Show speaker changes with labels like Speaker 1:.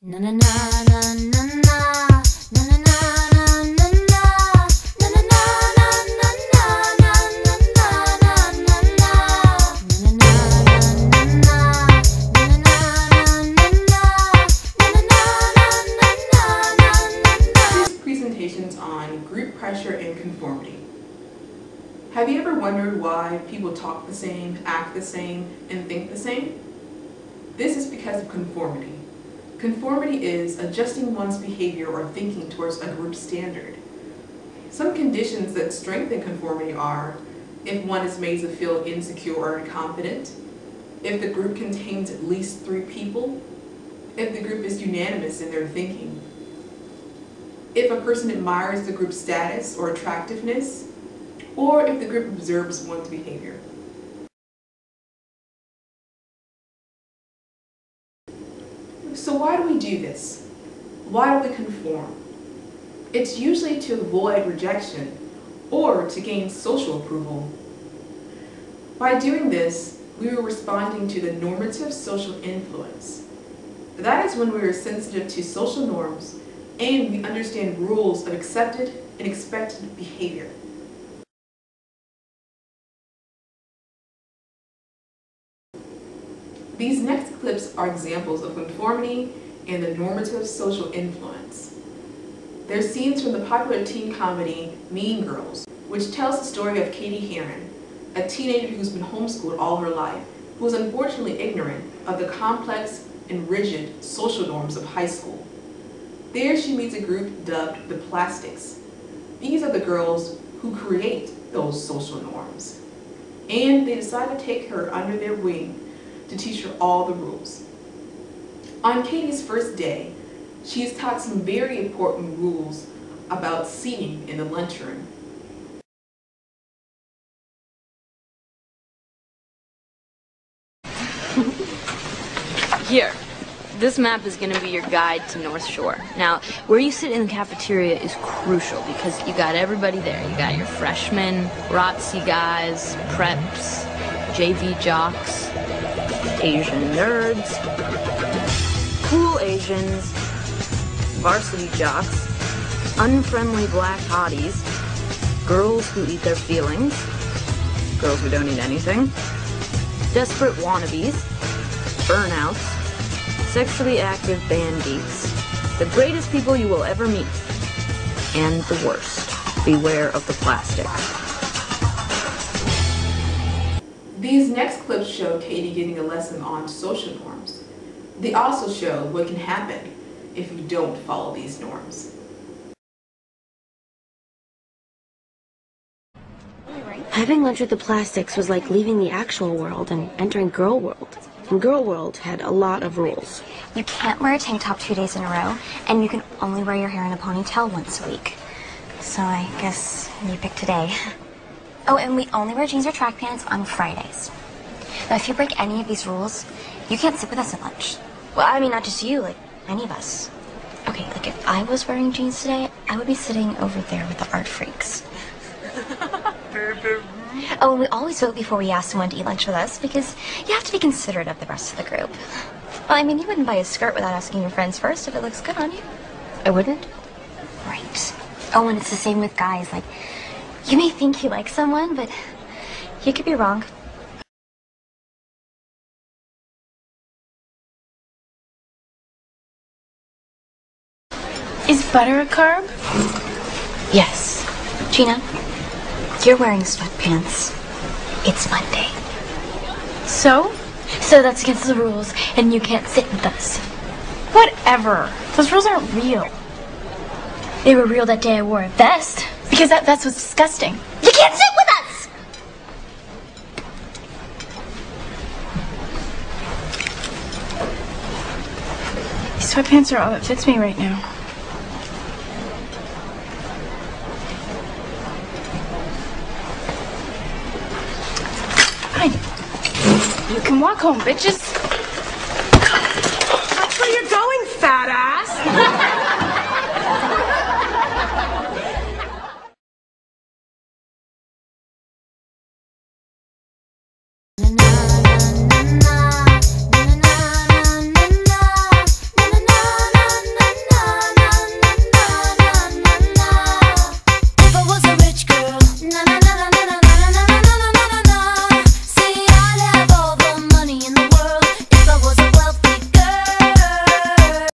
Speaker 1: Na na na na na na na na na na na na
Speaker 2: presentations on group pressure and conformity. Have you ever wondered why people talk the same, act the same, and think the same? This is because of conformity. Conformity is adjusting one's behavior or thinking towards a group standard. Some conditions that strengthen conformity are if one is made to feel insecure or incompetent, if the group contains at least 3 people, if the group is unanimous in their thinking, if a person admires the group's status or attractiveness, or if the group observes one's behavior. So why do we do this? Why do we conform? It's usually to avoid rejection or to gain social approval. By doing this, we are responding to the normative social influence. That is when we are sensitive to social norms and we understand rules of accepted and expected behavior. These next clips are examples of conformity and the normative social influence. They're scenes from the popular teen comedy Mean Girls, which tells the story of Katie Heron, a teenager who's been homeschooled all her life, who is unfortunately ignorant of the complex and rigid social norms of high school. There she meets a group dubbed the Plastics. These are the girls who create those social norms. And they decide to take her under their wing to teach her all the rules. On Katie's first day, she is taught some very important rules about seating in the lunchroom.
Speaker 3: Here, this map is going to be your guide to North Shore. Now, where you sit in the cafeteria is crucial because you got everybody there. You got your freshmen, ROTC guys, preps, JV jocks, Asian nerds, cool Asians, varsity jocks, unfriendly black hotties, girls who eat their feelings, girls who don't eat anything, desperate wannabes, burnouts, sexually active band geeks, the greatest people you will ever meet, and the worst. Beware of the plastic.
Speaker 2: These next clips show Katie getting a lesson on social norms. They also show what can happen if you don't follow these norms.
Speaker 4: Having lunch with the Plastics was like leaving the actual world and entering Girl World. And Girl World had a lot of rules.
Speaker 5: You can't wear a tank top 2 days in a row, and you can only wear your hair in a ponytail once a week. So I guess you pick today. Oh, and we only wear jeans or track pants on Fridays. Now, if you break any of these rules, you can't sit with us at lunch. Well, I mean, not just you, like, any of us. Okay, like, if I was wearing jeans today, I would be sitting over there with the art freaks. Oh, and we always vote before we ask someone to eat lunch with us, because you have to be considerate of the rest of the group. Well, I mean, you wouldn't buy a skirt without asking your friends first if it looks good on you.
Speaker 4: I wouldn't?
Speaker 5: Right. Oh, and it's the same with guys, like, you may think you like someone, but you could be wrong.
Speaker 6: Is butter a carb?
Speaker 5: Yes. Gina, you're wearing sweatpants. It's Monday.
Speaker 6: So?
Speaker 5: So that's against the rules, and you can't sit with us.
Speaker 6: Whatever. Those rules aren't real.
Speaker 5: They were real that day I wore a vest.
Speaker 6: Because that's what's disgusting.
Speaker 5: You can't sit with us!
Speaker 6: These sweatpants are all that fits me right now. Fine. You can walk home, bitches.